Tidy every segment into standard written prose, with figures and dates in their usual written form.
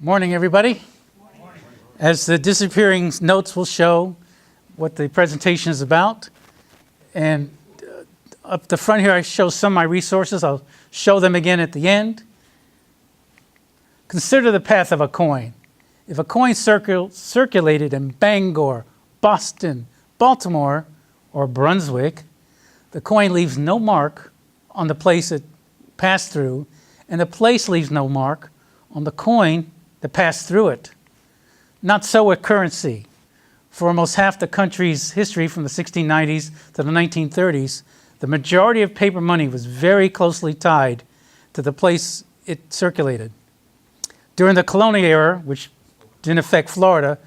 Morning, everybody. Morning. As the disappearing notes will show what the presentation is about. And up the front here, I show some of my resources. I'll show them again at the end. Consider the path of a coin. If a coin circulated in Bangor, Boston, Baltimore, or Brunswick, the coin leaves no mark on the place it passed through, and the place leaves no mark on the coin that passed through it. Not so with currency. For almost half the country's history from the 1690s to the 1930s, the majority of paper money was very closely tied to the place it circulated. During the colonial era, which didn't affect Florida,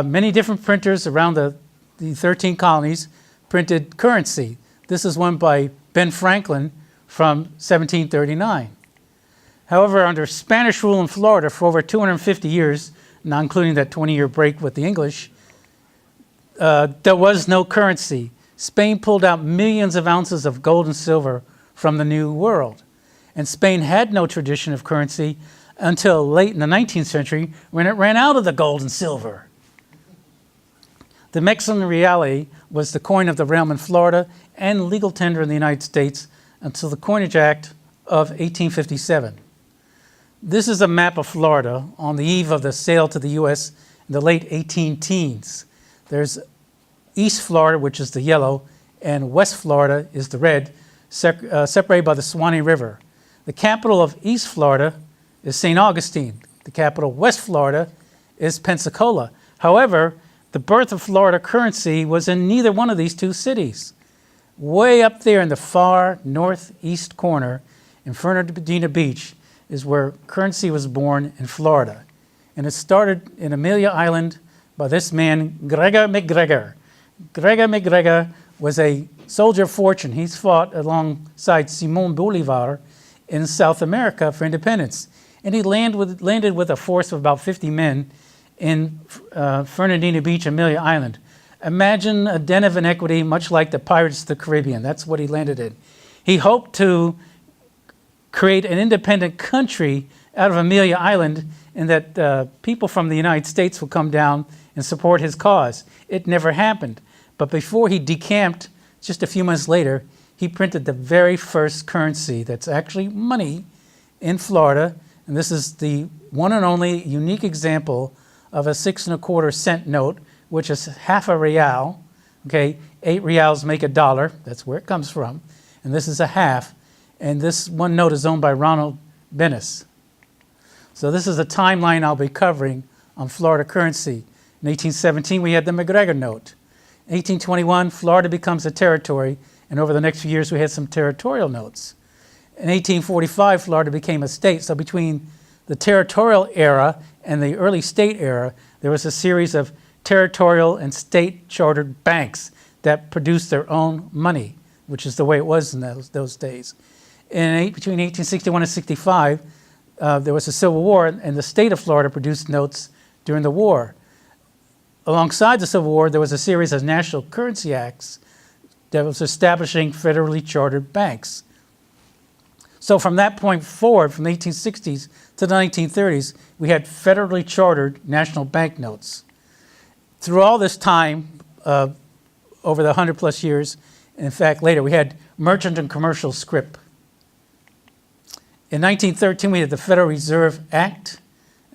many different printers around the 13 colonies printed currency. This is one by Ben Franklin from 1739. However, under Spanish rule in Florida for over 250 years, not including that 20-year break with the English, there was no currency. Spain pulled out millions of ounces of gold and silver from the New World. And Spain had no tradition of currency until late in the 19th century when it ran out of the gold and silver. The Mexican real was the coin of the realm in Florida and legal tender in the United States until the Coinage Act of 1857. This is a map of Florida on the eve of the sale to the U.S. in the late 18-teens. There's East Florida, which is the yellow, and West Florida is the red, separated by the Suwannee River. The capital of East Florida is St. Augustine. The capital of West Florida is Pensacola. However, the birth of Florida currency was in neither one of these two cities. Way up there in the far northeast corner in Fernandina Beach is where currency was born in Florida. And it started in Amelia Island by this man, Gregor MacGregor. Gregor MacGregor was a soldier of fortune. He's fought alongside Simon Bolivar in South America for independence. And he landed with a force of about 50 men in Fernandina Beach, Amelia Island. Imagine a den of inequity, much like the Pirates of the Caribbean. That's what he landed in. He hoped to create an independent country out of Amelia Island, and that people from the United States would come down and support his cause. It never happened. But before he decamped, just a few months later, he printed the very first currency that's actually money in Florida. And this is the one and only unique example of a 6 1/4 cent note, which is half a real. Okay, 8 reals make $1. That's where it comes from. And this is a half. And this one note is owned by Ronald Bennis. So this is a timeline I'll be covering on Florida currency. In 1817, we had the MacGregor note. In 1821, Florida becomes a territory, and over the next few years, we had some territorial notes. In 1845, Florida became a state. So between the territorial era and the early state era, there was a series of territorial and state chartered banks that produced their own money, which is the way it was in those days. Between 1861 and 65, there was a civil war, and the state of Florida produced notes during the war. Alongside the Civil War, there was a series of national currency acts that was establishing federally chartered banks. So from that point forward, from the 1860s to the 1930s, we had federally chartered national banknotes. Through all this time, over the 100 plus years, in fact later, we had merchant and commercial scrip. In 1913, we had the Federal Reserve Act.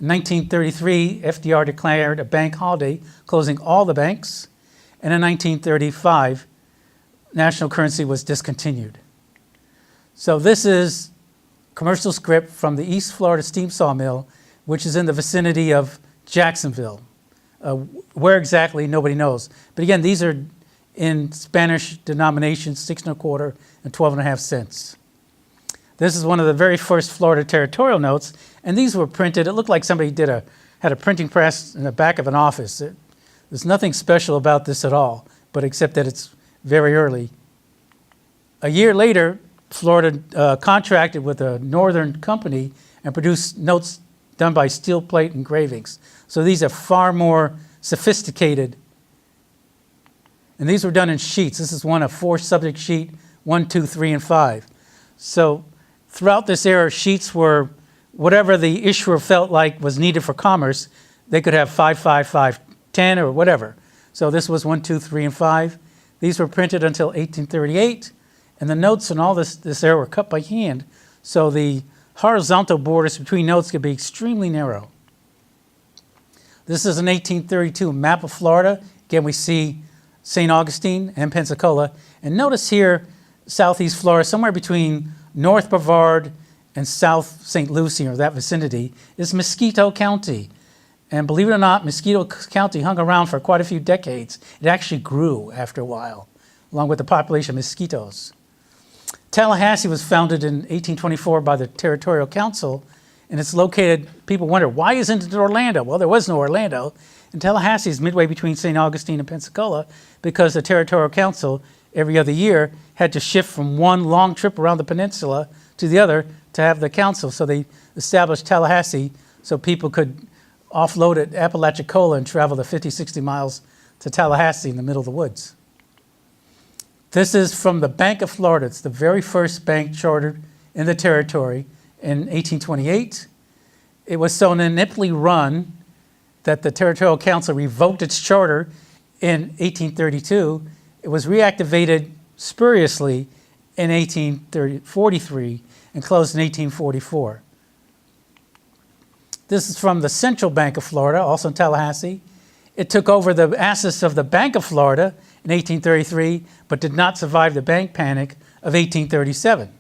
In 1933, FDR declared a bank holiday, closing all the banks. And in 1935, national currency was discontinued. So this is commercial scrip from the East Florida Steam Sawmill, which is in the vicinity of Jacksonville. Where exactly, nobody knows. But again, these are in Spanish denominations, 6 1/4 and 12.5 cents. This is one of the very first Florida territorial notes, and these were printed. It looked like somebody had a printing press in the back of an office. There's nothing special about this at all, but except that it's very early. A year later, Florida contracted with a northern company and produced notes done by steel plate engravings. So these are far more sophisticated. And these were done in sheets. This is one, a 4-subject sheet, 1, 2, 3, and 5. So throughout this era, sheets were whatever the issuer felt like was needed for commerce. They could have 5, 5, 5, 10, or whatever. So this was 1, 2, 3, and 5. These were printed until 1838, and the notes in all this era were cut by hand, so the horizontal borders between notes could be extremely narrow. This is an 1832 map of Florida. Again, we see St. Augustine and Pensacola. And notice here, southeast Florida, somewhere between North Brevard and South St. Lucie, or that vicinity, is Mosquito County. And believe it or not, Mosquito County hung around for quite a few decades. It actually grew after a while, along with the population of mosquitoes. Tallahassee was founded in 1824 by the Territorial Council, and it's located, people wonder, why isn't it Orlando? Well, there was no Orlando. And Tallahassee is midway between St. Augustine and Pensacola because the Territorial Council, every other year, had to shift from one long trip around the peninsula to the other to have the council. So they established Tallahassee so people could offload at Apalachicola and travel the 50, 60 miles to Tallahassee in the middle of the woods. This is from the Bank of Florida. It's the very first bank chartered in the territory in 1828. It was so ineptly run that the Territorial Council revoked its charter in 1832. It was reactivated spuriously in 1843 and closed in 1844. This is from the Central Bank of Florida, also in Tallahassee. It took over the assets of the Bank of Florida in 1833, but did not survive the bank panic of 1837.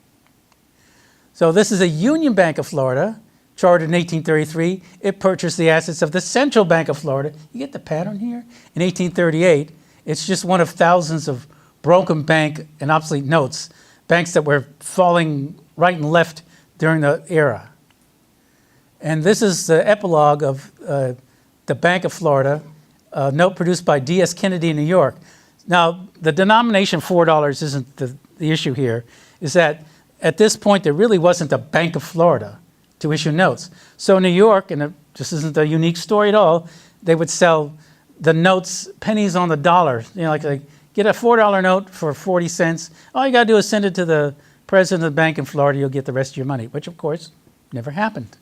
So this is a Union Bank of Florida, chartered in 1833. It purchased the assets of the Central Bank of Florida. You get the pattern here? In 1838, it's just one of thousands of broken bank and obsolete notes, banks that were falling right and left during the era. And this is the epilogue of the Bank of Florida, a note produced by D.S. Kennedy in New York. Now, the denomination $4 isn't the issue here, is that at this point there really wasn't a Bank of Florida to issue notes. So New York, and this isn't a unique story at all, they would sell the notes pennies on the dollar. You know, like get a $4 note for 40 cents. All you got to do is send it to the president of the bank in Florida, you'll get the rest of your money, which of course never happened.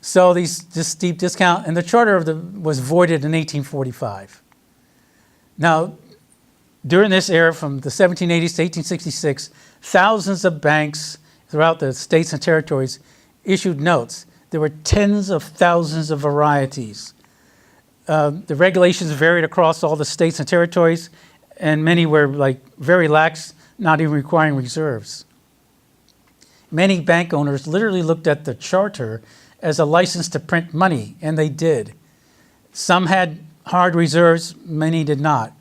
So this steep discount, and the charter was voided in 1845. Now, during this era, from the 1780s to 1866, thousands of banks throughout the states and territories issued notes. There were tens of thousands of varieties. The regulations varied across all the states and territories, and many were very lax, not even requiring reserves. Many bank owners literally looked at the charter as a license to print money, and they did. Some had hard reserves, many did not.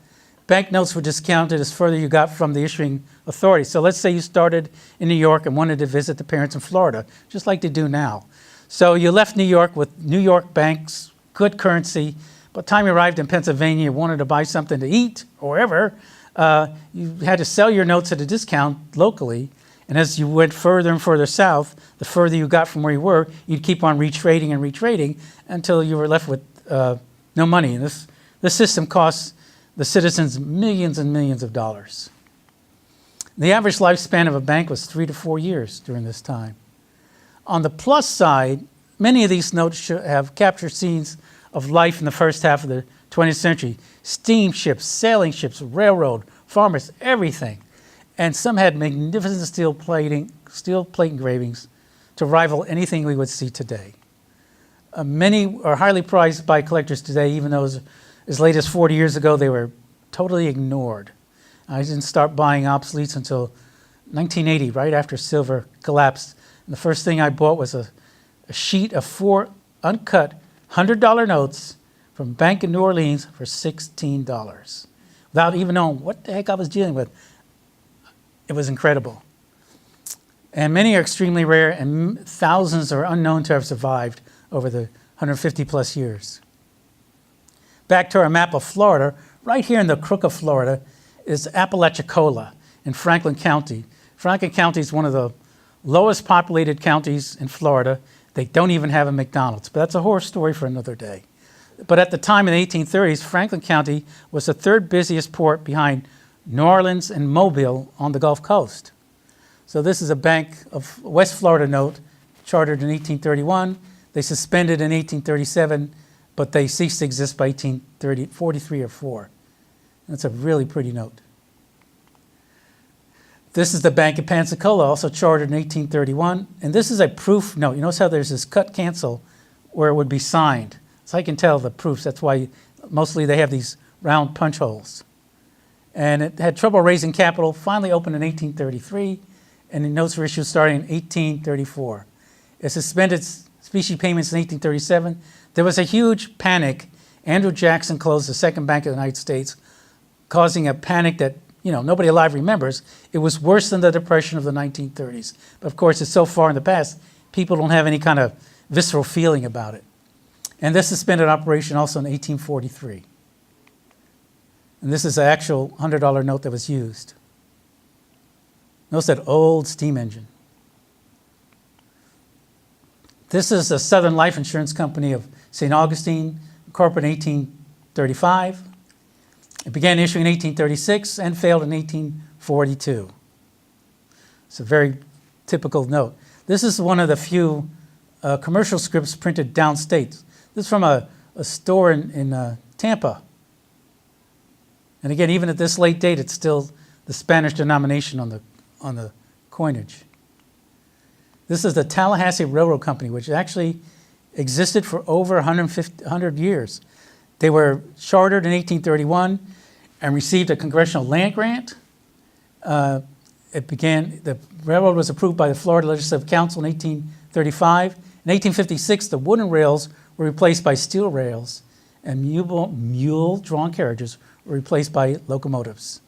Banknotes were discounted as further you got from the issuing authority. So let's say you started in New York and wanted to visit the parents in Florida, just like they do now. So you left New York with New York banks, good currency. By the time you arrived in Pennsylvania, you wanted to buy something to eat or wherever, you had to sell your notes at a discount locally. And as you went further and further south, the further you got from where you were, you'd keep on retrading and retrading until you were left with no money. And this system costs the citizens millions and millions of dollars. The average lifespan of a bank was 3 to 4 years during this time. On the plus side, many of these notes have captured scenes of life in the first half of the 20th century. Steamships, sailing ships, railroad, farmers, everything. And some had magnificent steel plate engravings to rival anything we would see today. Many are highly prized by collectors today, even though as late as 40 years ago, they were totally ignored. I didn't start buying obsoletes until 1980, right after silver collapsed. And the first thing I bought was a sheet of 4 uncut $100 notes from a bank in New Orleans for $16, without even knowing what the heck I was dealing with. It was incredible. And many are extremely rare, and thousands are unknown to have survived over the 150 plus years. Back to our map of Florida, right here in the crook of Florida is Apalachicola in Franklin County. Franklin County is one of the lowest populated counties in Florida. They don't even have a McDonald's, but that's a horror story for another day. But at the time in the 1830s, Franklin County was the third busiest port behind New Orleans and Mobile on the Gulf Coast. So this is a Bank of West Florida note chartered in 1831. They suspended in 1837, but they ceased to exist by 1843 or 4. That's a really pretty note. This is the Bank of Pensacola, also chartered in 1831. And this is a proof note. You notice how there's this cut cancel where it would be signed. So I can tell the proofs. That's why mostly they have these round punch holes. And it had trouble raising capital, finally opened in 1833, and the notes were issued starting in 1834. It suspended specie payments in 1837. There was a huge panic. Andrew Jackson closed the second bank of the United States, causing a panic that nobody alive remembers. It was worse than the Depression of the 1930s. But of course, it's so far in the past, people don't have any kind of visceral feeling about it. And this suspended operation also in 1843. And this is the actual $100 note that was used. Notice that old steam engine. This is the Southern Life Insurance Company of St. Augustine, incorporated in 1835. It began issuing in 1836 and failed in 1842. It's a very typical note. This is one of the few commercial scripts printed downstate. This is from a store in Tampa. And again, even at this late date, it's still the Spanish denomination on the coinage. This is the Tallahassee Railroad Company, which actually existed for over 100 years. They were chartered in 1831 and received a congressional land grant. The railroad was approved by the Florida Legislative Council in 1835. In 1856, the wooden rails were replaced by steel rails, and mule-drawn carriages were replaced by locomotives.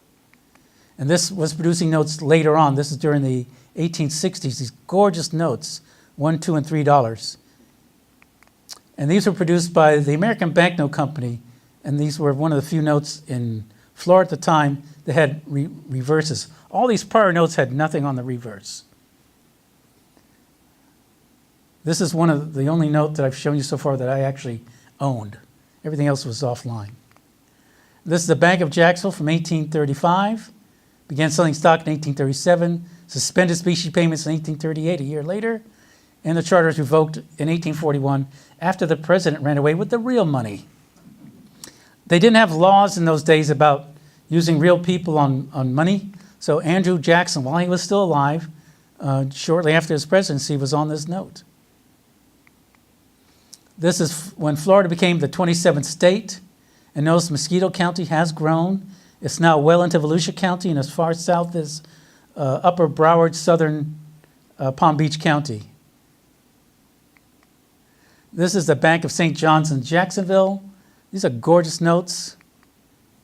And this was producing notes later on. This is during the 1860s, these gorgeous notes, $1, $2, and $3. And these were produced by the American Banknote Company, and these were one of the few notes in Florida at the time that had reverses. All these prior notes had nothing on the reverse. This is one of the only note that I've shown you so far that I actually owned. Everything else was offline. This is the Bank of Jacksonville from 1835. Began selling stock in 1837. Suspended specie payments in 1838, a year later. And the charter was revoked in 1841 after the president ran away with the real money. They didn't have laws in those days about using real people on money. So Andrew Jackson, while he was still alive, shortly after his presidency, was on this note. This is when Florida became the 27th state. And notice Mosquito County has grown. It's now well into Volusia County and as far south as Upper Broward, southern Palm Beach County. This is the Bank of St. John's in Jacksonville. These are gorgeous notes.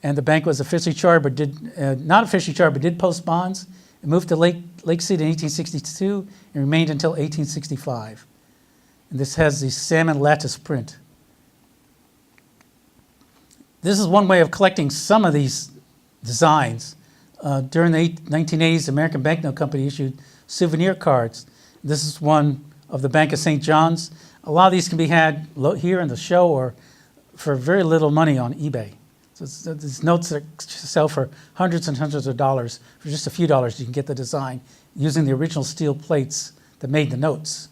And the bank was officially chartered, but not officially chartered, but did post bonds. It moved to Lake City in 1862 and remained until 1865. And this has the salmon lattice print. This is one way of collecting some of these designs. During the 1980s, the American Banknote Company issued souvenir cards. This is one of the Bank of St. John's. A lot of these can be had here in the show or for very little money on eBay. So these notes that sell for hundreds and hundreds of dollars. For just a few dollars, you can get the design using the original steel plates that made the notes.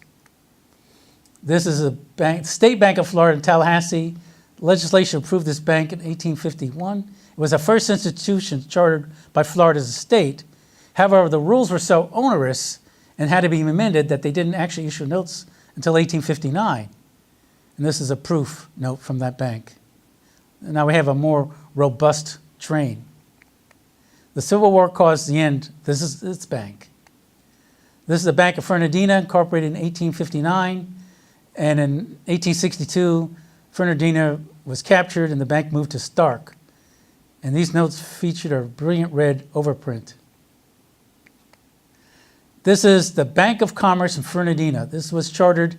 This is a State Bank of Florida in Tallahassee. Legislation approved this bank in 1851. It was the first institution chartered by Florida as a state. However, the rules were so onerous and had to be amended that they didn't actually issue notes until 1859. And this is a proof note from that bank. And now we have a more robust train. The Civil War caused the end. This is its bank. This is the Bank of Fernandina, incorporated in 1859. And in 1862, Fernandina was captured and the bank moved to Stark. And these notes featured a brilliant red overprint. This is the Bank of Commerce in Fernandina. This was chartered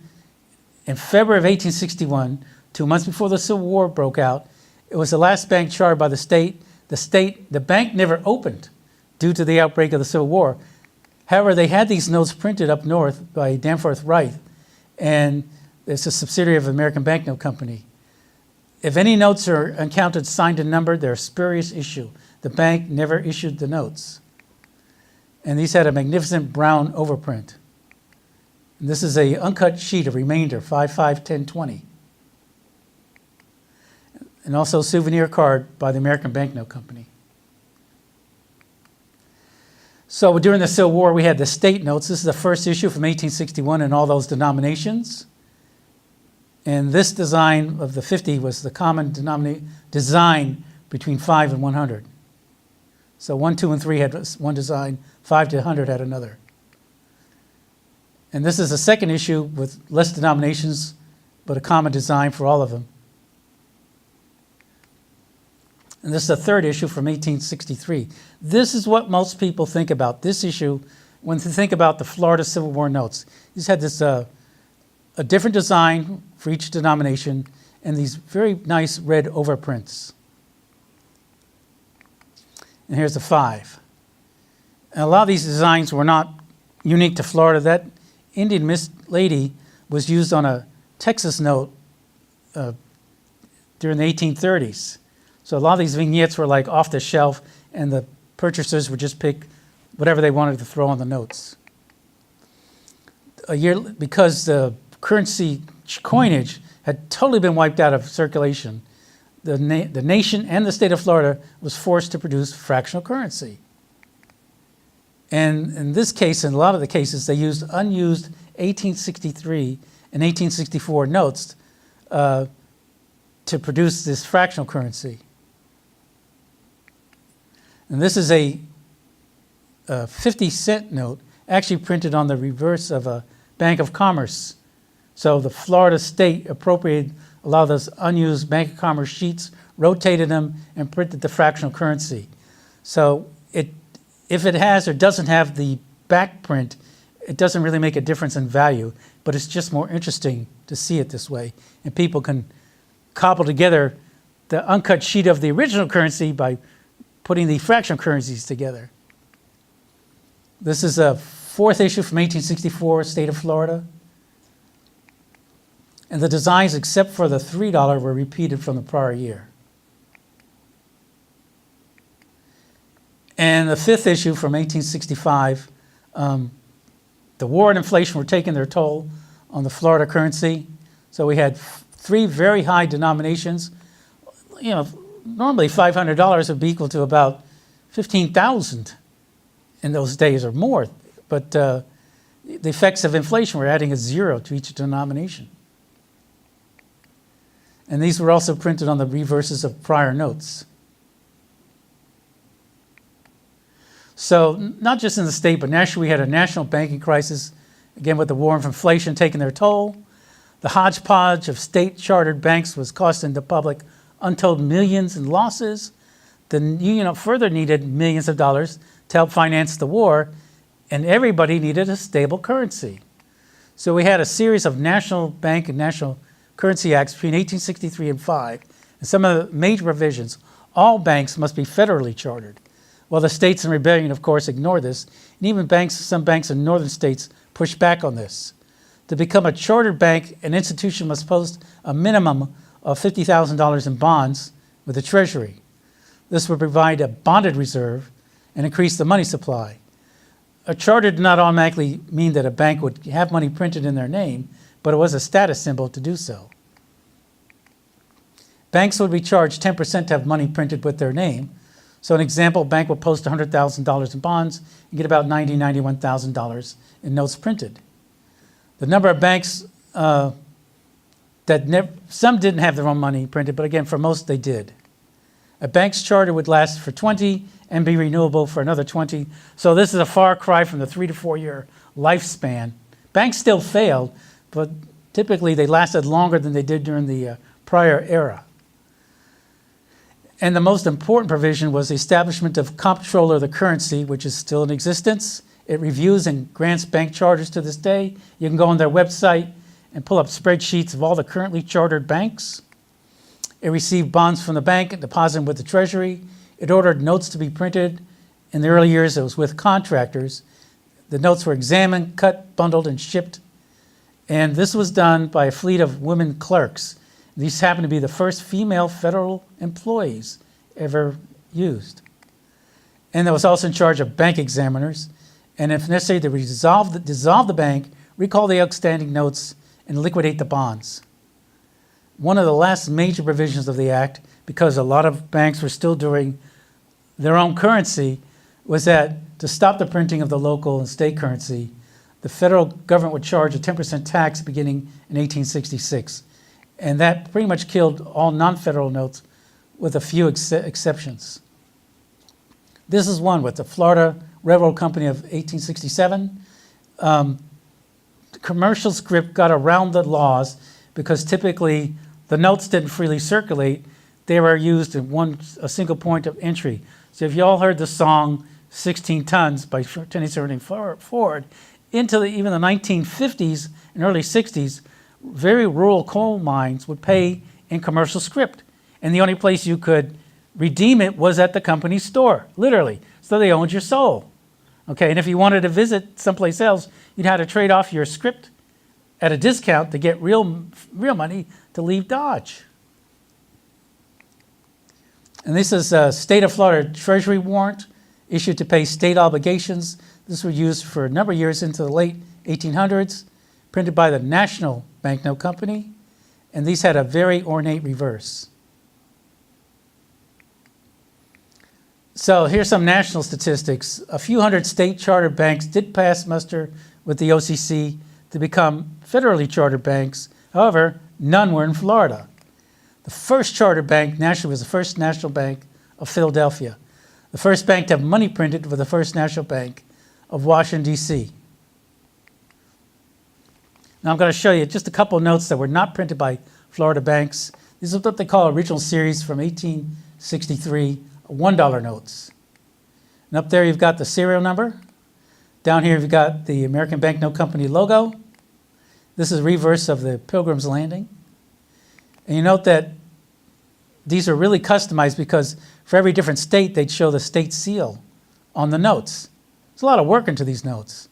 in February of 1861, 2 months before the Civil War broke out. It was the last bank chartered by the state. The bank never opened due to the outbreak of the Civil War. However, they had these notes printed up north by Danforth Wright, and it's a subsidiary of the American Banknote Company. If any notes are encountered signed and numbered, they're a spurious issue. The bank never issued the notes. And these had a magnificent brown overprint. And this is a uncut sheet of remainder, 5/5/10/20. And also a souvenir card by the American Banknote Company. So during the Civil War, we had the state notes. This is the first issue from 1861 in all those denominations. And this design of the 50 was the common design between 5 and 100. So 1, 2, and 3 had one design, 5 to 100 had another. And this is the second issue with less denominations, but a common design for all of them. And this is the third issue from 1863. This is what most people think about, this issue, when they think about the Florida Civil War notes. These had this a different design for each denomination and these very nice red overprints. And here's the 5. And a lot of these designs were not unique to Florida. That Indian Miss Lady was used on a Texas note during the 1830s. So a lot of these vignettes were like off the shelf, and the purchasers would just pick whatever they wanted to throw on the notes. Because the currency coinage had totally been wiped out of circulation, the nation and the state of Florida was forced to produce fractional currency. And in this case, in a lot of the cases, they used unused 1863 and 1864 notes to produce this fractional currency. And this is a 50-cent note, actually printed on the reverse of a Bank of Commerce. So the Florida state appropriated a lot of those unused Bank of Commerce sheets, rotated them, and printed the fractional currency. So if it has or doesn't have the back print, it doesn't really make a difference in value, but it's just more interesting to see it this way. And people can cobble together the uncut sheet of the original currency by putting the fractional currencies together. This is a fourth issue from 1864, State of Florida. And the designs, except for the $3, were repeated from the prior year. And the fifth issue from 1865, the war and inflation were taking their toll on the Florida currency. So we had 3 very high denominations. You know, normally $500 would be equal to about $15,000 in those days or more. But the effects of inflation were adding a 0 to each denomination. And these were also printed on the reverses of prior notes. So not just in the state, but nationally, we had a national banking crisis, again with the war and inflation taking their toll. The hodgepodge of state-chartered banks was costing the public untold millions in losses. The Union further needed millions of dollars to help finance the war, and everybody needed a stable currency. So we had a series of national bank and national currency acts between 1863 and 5, and some of the major provisions. All banks must be federally chartered. Well, the states in rebellion, of course, ignored this, and even some banks in northern states pushed back on this. To become a chartered bank, an institution must post a minimum of $50,000 in bonds with the Treasury. This would provide a bonded reserve and increase the money supply. A charter did not automatically mean that a bank would have money printed in their name, but it was a status symbol to do so. Banks would be charged 10% to have money printed with their name. So an example, a bank would post $100,000 in bonds and get about $90,000, $91,000 in notes printed. The number of banks some didn't have their own money printed, but again, for most they did. A bank's charter would last for 20 and be renewable for another 20. So this is a far cry from the 3 to 4 year lifespan. Banks still failed, but typically they lasted longer than they did during the prior era. And the most important provision was the establishment of COMPTROLLER, the currency, which is still in existence. It reviews and grants bank charters to this day. You can go on their website and pull up spreadsheets of all the currently chartered banks. It received bonds from the bank and deposited them with the Treasury. It ordered notes to be printed. In the early years, it was with contractors. The notes were examined, cut, bundled, and shipped. And this was done by a fleet of women clerks. These happen to be the first female federal employees ever used. And that was also in charge of bank examiners, and if necessary, to dissolve the bank, recall the outstanding notes, and liquidate the bonds. One of the last major provisions of the act, because a lot of banks were still doing their own currency, was that to stop the printing of the local and state currency, the federal government would charge a 10% tax beginning in 1866. And that pretty much killed all non-federal notes with a few exceptions. This is one with the Florida Railroad Company of 1867. The commercial script got around the laws because typically the notes didn't freely circulate. They were used in a single point of entry. So if you all heard the song 16 Tons by Tennessee Ford, into even the 1950s and early 60s, very rural coal mines would pay in commercial script. And the only place you could redeem it was at the company's store, literally. So they owned your soul. Okay, and if you wanted to visit someplace else, you'd have to trade off your script at a discount to get real money to leave Dodge. And this is a state of Florida Treasury warrant issued to pay state obligations. This was used for a number of years into the late 1800s, printed by the National Banknote Company, and these had a very ornate reverse. So here's some national statistics. A few hundred state chartered banks did pass muster with the OCC to become federally chartered banks. However, none were in Florida. The first chartered bank nationally was the First National Bank of Philadelphia. The first bank to have money printed was the First National Bank of Washington, D.C. Now I'm going to show you just a couple of notes that were not printed by Florida banks. These are what they call original series from 1863 $1 notes. And up there you've got the serial number. Down here you've got the American Banknote Company logo. This is a reverse of the Pilgrim's Landing. And you note that these are really customized because for every different state they'd show the state seal on the notes. There's a lot of work into these notes.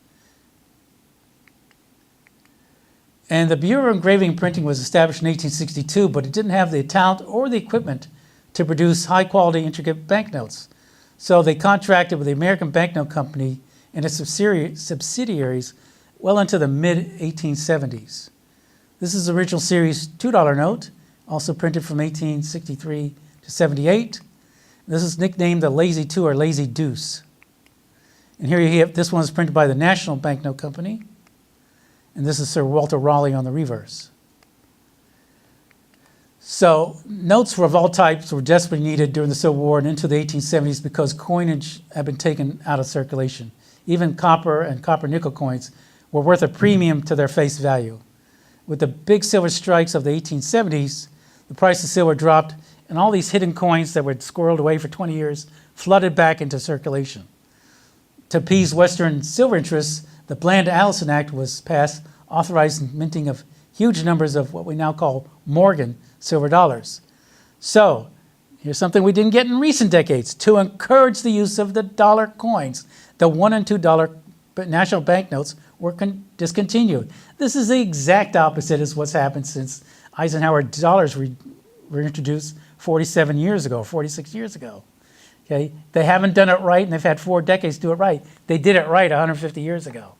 And the Bureau of Engraving and Printing was established in 1862, but it didn't have the talent or the equipment to produce high-quality, intricate banknotes. So they contracted with the American Banknote Company and its subsidiaries well into the mid-1870s. This is the original series $2 note, also printed from 1863 to 78. This is nicknamed the Lazy Two or Lazy Deuce. And here you have, this one is printed by the National Banknote Company. And this is Sir Walter Raleigh on the reverse. So notes of all types were desperately needed during the Civil War and into the 1870s because coinage had been taken out of circulation. Even copper and copper-nickel coins were worth a premium to their face value. With the big silver strikes of the 1870s, the price of silver dropped, and all these hidden coins that were squirreled away for 20 years flooded back into circulation. To appease Western silver interests, the Bland-Allison Act was passed, authorizing minting of huge numbers of what we now call Morgan silver dollars. So, here's something we didn't get in recent decades. To encourage the use of the dollar coins, the $1 and $2 national banknotes were discontinued. This is the exact opposite as what's happened since Eisenhower dollars were introduced 46 years ago. Okay? They haven't done it right, and they've had 4 decades to do it right. They did it right 150 years ago.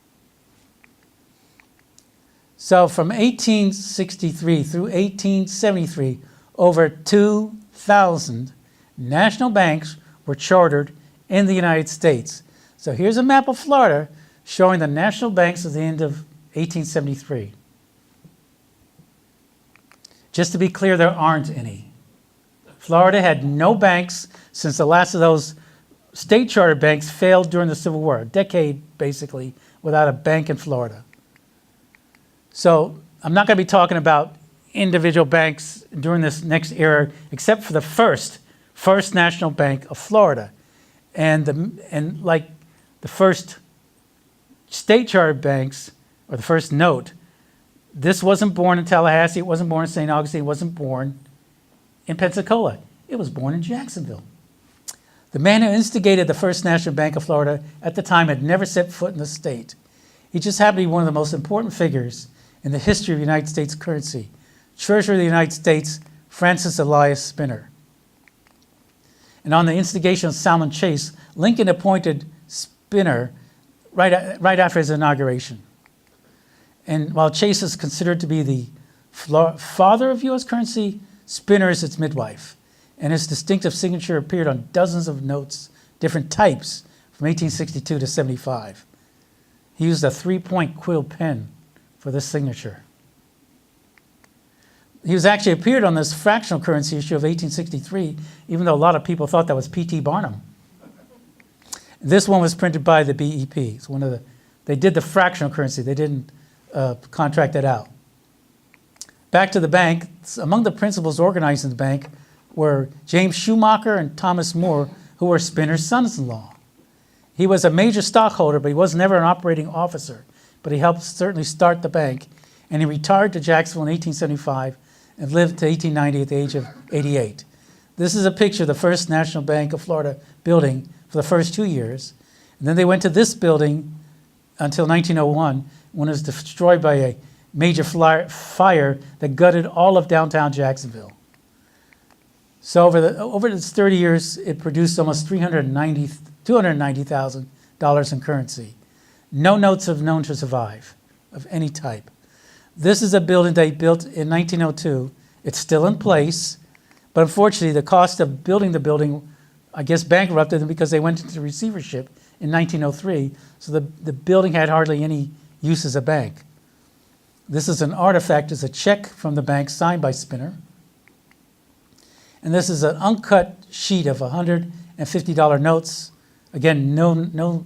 So from 1863 through 1873, over 2,000 national banks were chartered in the United States. So here's a map of Florida showing the national banks at the end of 1873. Just to be clear, there aren't any. Florida had no banks since the last of those state chartered banks failed during the Civil War, a decade basically without a bank in Florida. So I'm not going to be talking about individual banks during this next era, except for the First National Bank of Florida. And like the first state chartered banks, or the first note, this wasn't born in Tallahassee, it wasn't born in St. Augustine, it wasn't born in Pensacola. It was born in Jacksonville. The man who instigated the First National Bank of Florida at the time had never set foot in the state. He just happened to be one of the most important figures in the history of the United States currency. Treasurer of the United States, Francis Elias Spinner. And on the instigation of Salmon Chase, Lincoln appointed Spinner right after his inauguration. And while Chase is considered to be the father of U.S. currency, Spinner is its midwife. And his distinctive signature appeared on dozens of notes, different types, from 1862 to 75. He used a 3-point quill pen for this signature. He was actually appeared on this fractional currency issue of 1863, even though a lot of people thought that was P.T. Barnum. This one was printed by the BEP. It's they did the fractional currency. They didn't contract it out. Back to the bank. Among the principals organizing the bank were James Schumacher and Thomas Moore, who were Spinner's sons-in-law. He was a major stockholder, but he was never an operating officer. But he helped certainly start the bank, and he retired to Jacksonville in 1875 and lived to 1890 at the age of 88. This is a picture of the First National Bank of Florida building for the first 2 years. And then they went to this building until 1901, when it was destroyed by a major fire that gutted all of downtown Jacksonville. So over this 30 years, it produced almost $290,000 in currency. No notes are known to survive of any type. This is a building they built in 1902. It's still in place, but unfortunately the cost of building the building, I guess, bankrupted them because they went into receivership in 1903, so the building had hardly any use as a bank. This is an artifact, it's a check from the bank signed by Spinner. And this is an uncut sheet of $150 notes. Again, no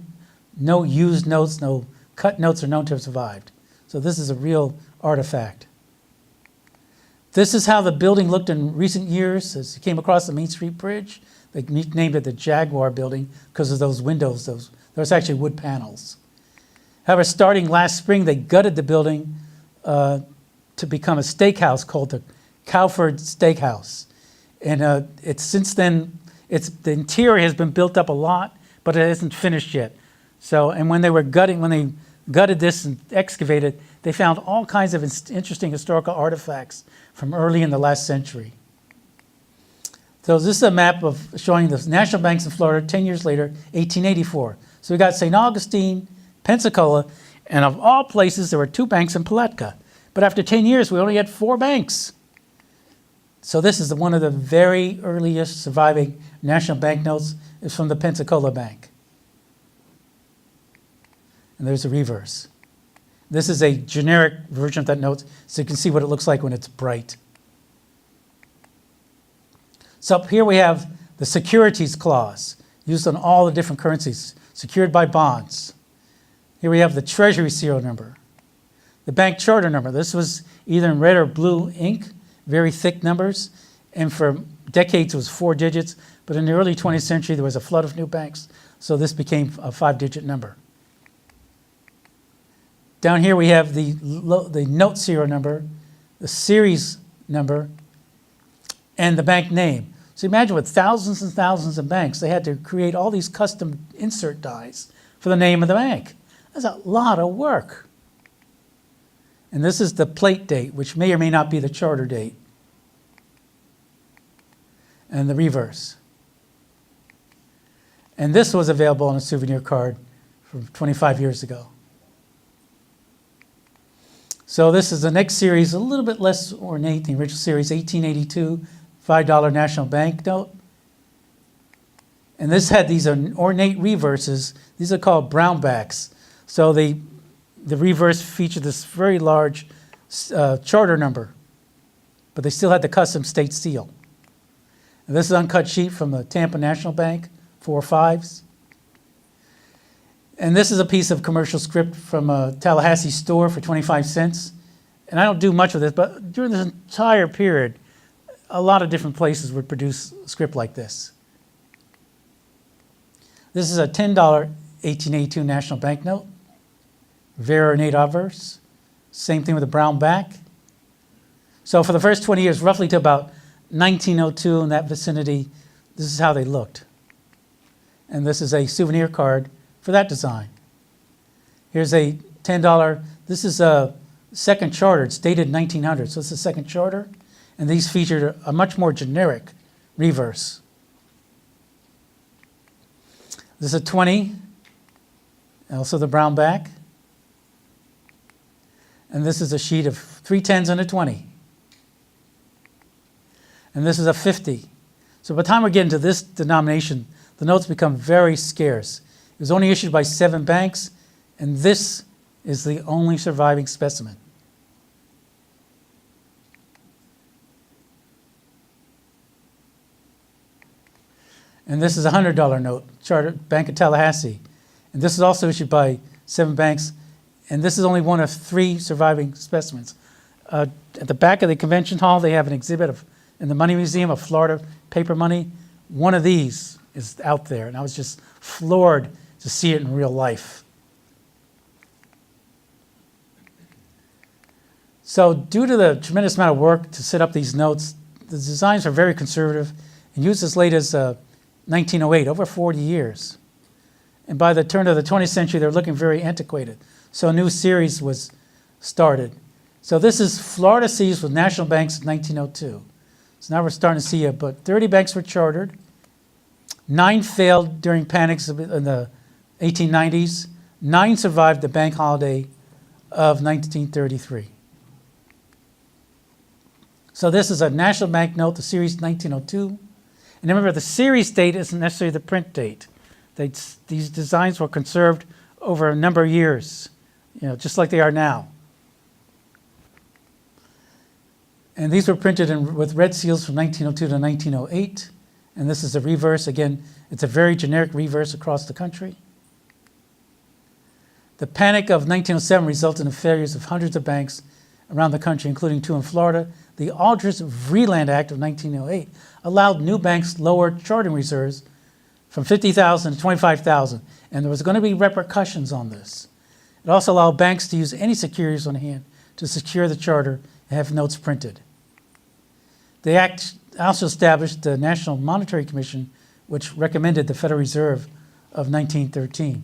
used notes, no cut notes are known to have survived. So this is a real artifact. This is how the building looked in recent years. As you came across the Main Street Bridge, they named it the Jaguar Building because of those windows. Those actually wood panels. However, starting last spring, they gutted the building to become a steakhouse called the Cowford Steakhouse. And it's since then, the interior has been built up a lot, but it isn't finished yet. So, and when they gutted this and excavated, they found all kinds of interesting historical artifacts from early in the last century. So this is a map of showing the national banks in Florida 10 years later, 1884. So we got St. Augustine, Pensacola, and of all places, there were 2 banks in Palatka. But after 10 years, we only had 4 banks. So this is one of the very earliest surviving national banknotes. It's from the Pensacola Bank. And there's a reverse. This is a generic version of that note, so you can see what it looks like when it's bright. So up here we have the securities clause, used on all the different currencies, secured by bonds. Here we have the treasury serial number, the bank charter number. This was either in red or blue ink, very thick numbers, and for decades it was 4 digits, but in the early 20th century there was a flood of new banks, so this became a 5-digit number. Down here we have the note serial number, the series number, and the bank name. So imagine with thousands and thousands of banks, they had to create all these custom insert dies for the name of the bank. That's a lot of work. And this is the plate date, which may or may not be the charter date. And the reverse. And this was available on a souvenir card from 25 years ago. So this is the next series, a little bit less ornate than the original series, 1882, $5 National Bank note. And this had these ornate reverses. These are called brownbacks. So the reverse featured this very large charter number, but they still had the custom state seal. And this is an uncut sheet from the Tampa National Bank, 4 5s. And this is a piece of commercial script from a Tallahassee store for 25 cents. And I don't do much of this, but during this entire period, a lot of different places would produce a script like this. This is a $10 1882 national banknote, very ornate obverse. Same thing with the brown back. So for the first 20 years, roughly to about 1902 in that vicinity, this is how they looked. And this is a souvenir card for that design. Here's a $10. This is second charter. It's dated 1900, so it's the second charter. And these featured a much more generic reverse. This is a 20, also the brown back. And this is a sheet of 3 10s and a 20. And this is a 50. So by the time we're getting to this denomination, the notes become very scarce. It was only issued by 7 banks, and this is the only surviving specimen. And this is a $100 note, Charter Bank of Tallahassee. And this is also issued by 7 banks, and this is only one of 3 surviving specimens. At the back of the convention hall, they have an exhibit in the Money Museum of Florida paper money. One of these is out there, and I was just floored to see it in real life. So due to the tremendous amount of work to set up these notes, the designs are very conservative and used as late as 1908, over 40 years. And by the turn of the 20th century, they're looking very antiquated. So a new series was started. So this is Florida seized with national banks in 1902. So now we're starting to see it, but 30 banks were chartered. 9 failed during panics in the 1890s. 9 survived the bank holiday of 1933. So this is a national bank note, the series 1902. And remember, the series date isn't necessarily the print date. These designs were conserved over a number of years, just like they are now. And these were printed with red seals from 1902 to 1908. And this is a reverse. Again, it's a very generic reverse across the country. The panic of 1907 resulted in failures of hundreds of banks around the country, including 2 in Florida. The Aldrich-Vreeland Act of 1908 allowed new banks lower chartering reserves from 50,000 to 25,000, and there was going to be repercussions on this. It also allowed banks to use any securities on hand to secure the charter and have notes printed. The act also established the National Monetary Commission, which recommended the Federal Reserve of 1913.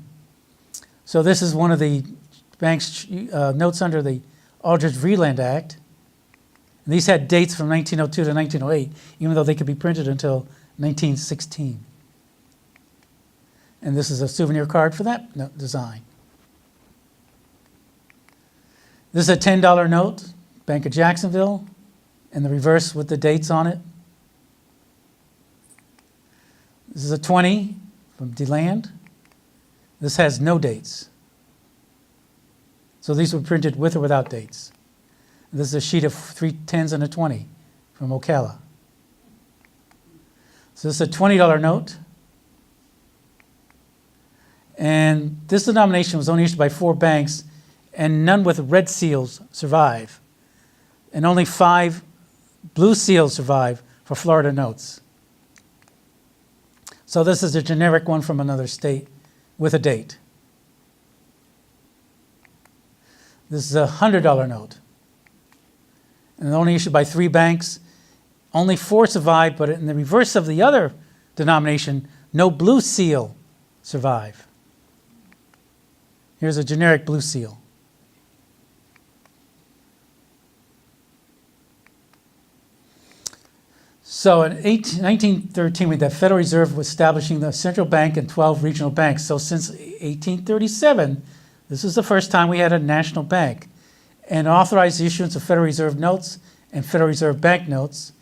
So this is one of the bank's notes under the Aldrich-Vreeland Act. And these had dates from 1902 to 1908, even though they could be printed until 1916. And this is a souvenir card for that design. This is a $10 note, Bank of Jacksonville, and the reverse with the dates on it. This is a 20 from DeLand. This has no dates. So these were printed with or without dates. This is a sheet of 3 10s and a 20 from Ocala. So this is a $20 note. And this denomination was only issued by 4 banks, and none with red seals survive. And only 5 blue seals survive for Florida notes. So this is a generic one from another state with a date. This is a $100 note. And only issued by 3 banks. Only 4 survived, but in the reverse of the other denomination, no blue seal survive. Here's a generic blue seal. So in 1913, the Federal Reserve was establishing the central bank and 12 regional banks. So since 1837, this is the first time we had a national bank, and authorized the issuance of Federal Reserve notes and Federal Reserve bank notes.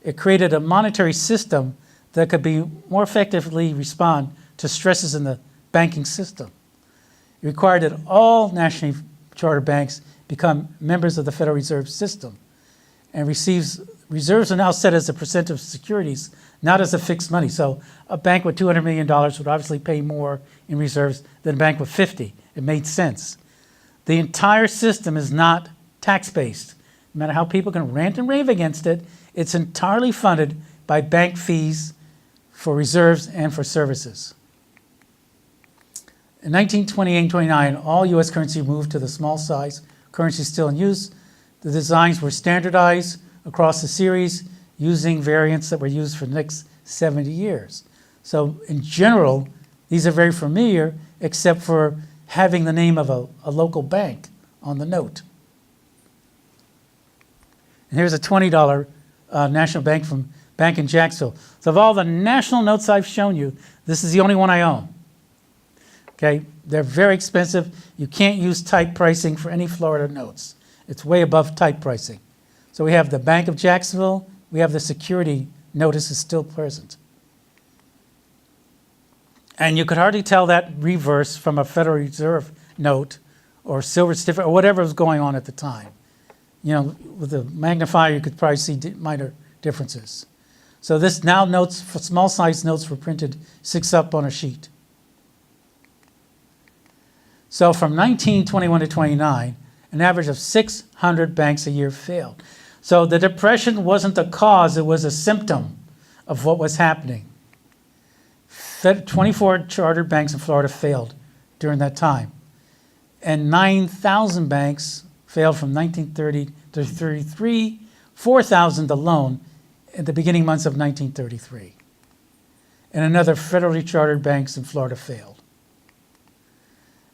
It created a monetary system that could be more effectively respond to stresses in the banking system. It required that all nationally chartered banks become members of the Federal Reserve system, and reserves are now set as a percent of securities, not as a fixed money. So a bank with $200 million would obviously pay more in reserves than a bank with 50. It made sense. The entire system is not tax-based. No matter how people can rant and rave against it, it's entirely funded by bank fees for reserves and for services. In 1928 and 29, all U.S. currency moved to the small size currency still in use. The designs were standardized across the series using variants that were used for the next 70 years. So in general, these are very familiar, except for having the name of a local bank on the note. And here's a $20 national bank in Jacksonville. So of all the national notes I've shown you, this is the only one I own. Okay, they're very expensive. You can't use type pricing for any Florida notes. It's way above type pricing. So we have the Bank of Jacksonville. We have the security notice is still present. And you could hardly tell that reverse from a Federal Reserve note or silver certificate or whatever was going on at the time. You know, with the magnifier, you could probably see minor differences. So this now notes, for small size notes were printed 6 up on a sheet. So from 1921 to 29, an average of 600 banks a year failed. So the Depression wasn't the cause, it was a symptom of what was happening. 24 chartered banks in Florida failed during that time. And 9,000 banks failed from 1930 to 33, 4,000 alone in the beginning months of 1933. And another federally chartered banks in Florida failed.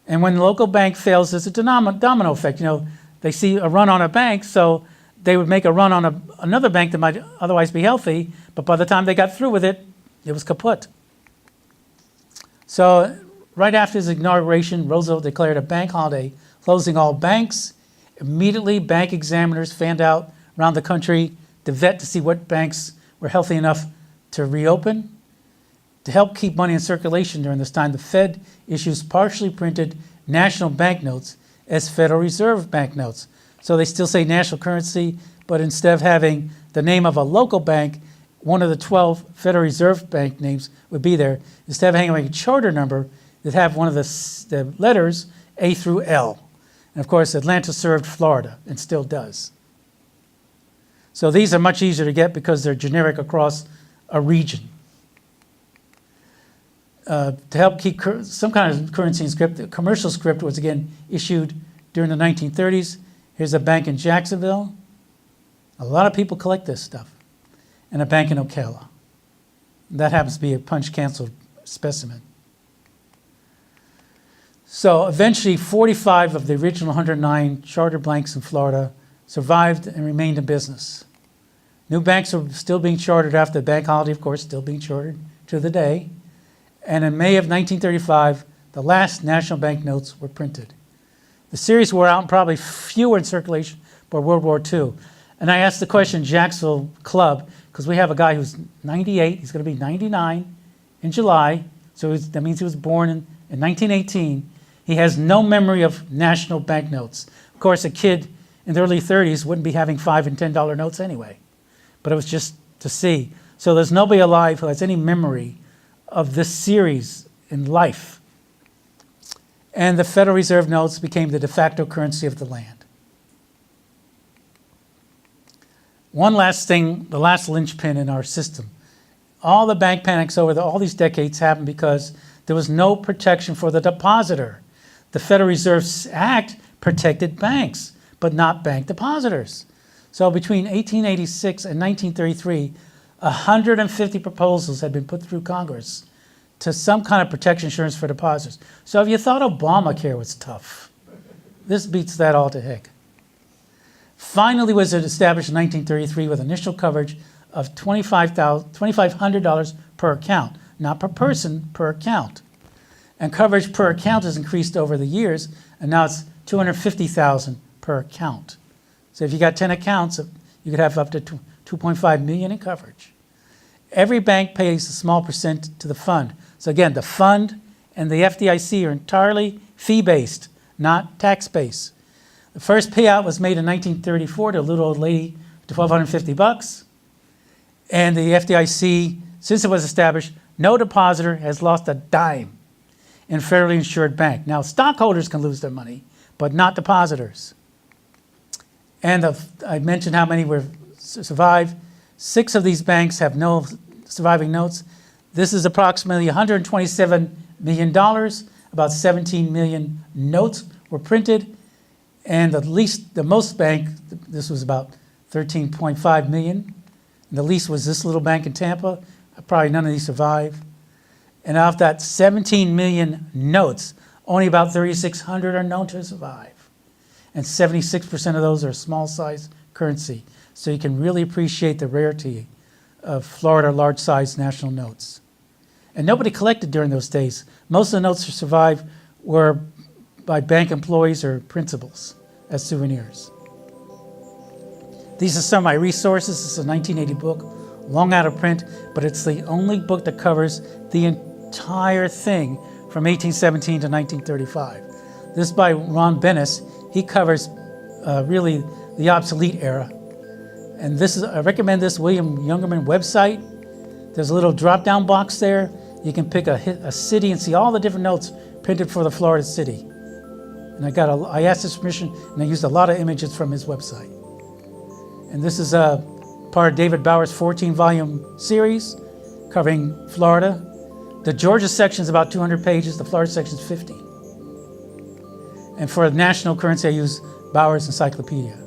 And when the local bank fails, there's a domino effect. You know, they see a run on a bank, so they would make a run on another bank that might otherwise be healthy, but by the time they got through with it, it was kaput. So right after his inauguration, Roosevelt declared a bank holiday, closing all banks. Immediately, bank examiners fanned out around the country to vet to see what banks were healthy enough to reopen. To help keep money in circulation during this time, the Fed issues partially printed national banknotes as Federal Reserve banknotes. So they still say national currency, but instead of having the name of a local bank, one of the 12 Federal Reserve bank names would be there. Instead of having a charter number, they'd have one of the letters A through L. And of course, Atlanta served Florida and still does. So these are much easier to get because they're generic across a region. To help keep some kind of currency in script, the commercial script was again issued during the 1930s. Here's a bank in Jacksonville. A lot of people collect this stuff. And a bank in Ocala. That happens to be a punch-canceled specimen. So eventually, 45 of the original 109 charter banks in Florida survived and remained in business. New banks are still being chartered after the bank holiday, of course, still being chartered to the day. And in May of 1935, the last national bank notes were printed. The series wore out and probably fewer in circulation for World War II. And I asked the question, Jacksonville Club, because we have a guy who's 98, he's going to be 99 in July, so that means he was born in 1918. He has no memory of national banknotes. Of course, a kid in the early 30s wouldn't be having $5 and $10 notes anyway, but it was just to see. So there's nobody alive who has any memory of this series in life. And the Federal Reserve notes became the de facto currency of the land. One last thing, the last linchpin in our system. All the bank panics over all these decades happened because there was no protection for the depositor. The Federal Reserve Act protected banks, but not bank depositors. So between 1886 and 1933, 150 proposals had been put through Congress to some kind of protection insurance for depositors. So if you thought Obamacare was tough, this beats that all to heck. Finally was established in 1933 with initial coverage of $2,500 per account, not per person, per account. And coverage per account has increased over the years, and now it's $250,000 per account. So if you got 10 accounts, you could have up to $2.5 million in coverage. Every bank pays a small percent to the fund. So again, the fund and the FDIC are entirely fee-based, not tax-based. The first payout was made in 1934 to a little old lady to $1,250. And the FDIC, since it was established, no depositor has lost a dime in a federally insured bank. Now, stockholders can lose their money, but not depositors. And I mentioned how many were survived. 6 of these banks have no surviving notes. This is approximately $127 million. About 17 million notes were printed. And the most bank, this was about 13.5 million. And the least was this little bank in Tampa. Probably none of these survive. And of that 17 million notes, only about 3,600 are known to survive. And 76% of those are small size currency. so you can really appreciate the rarity of Florida large-sized national notes. And nobody collected during those days. Most of the notes that survived were by bank employees or principals as souvenirs. These are some of my resources. This is a 1980 book, long out of print, but it's the only book that covers the entire thing from 1817 to 1935. This is by Ron Bennis. He covers really the obsolete era. And this is, I recommend this William Youngerman website. There's a little drop-down box there. You can pick a city and see all the different notes printed for the Florida city. And I asked his permission, and I used a lot of images from his website. And this is part of David Bauer's 14-volume series covering Florida. The Georgia section is about 200 pages. The Florida section is 50. And for the national currency, I use Bauer's Encyclopedia.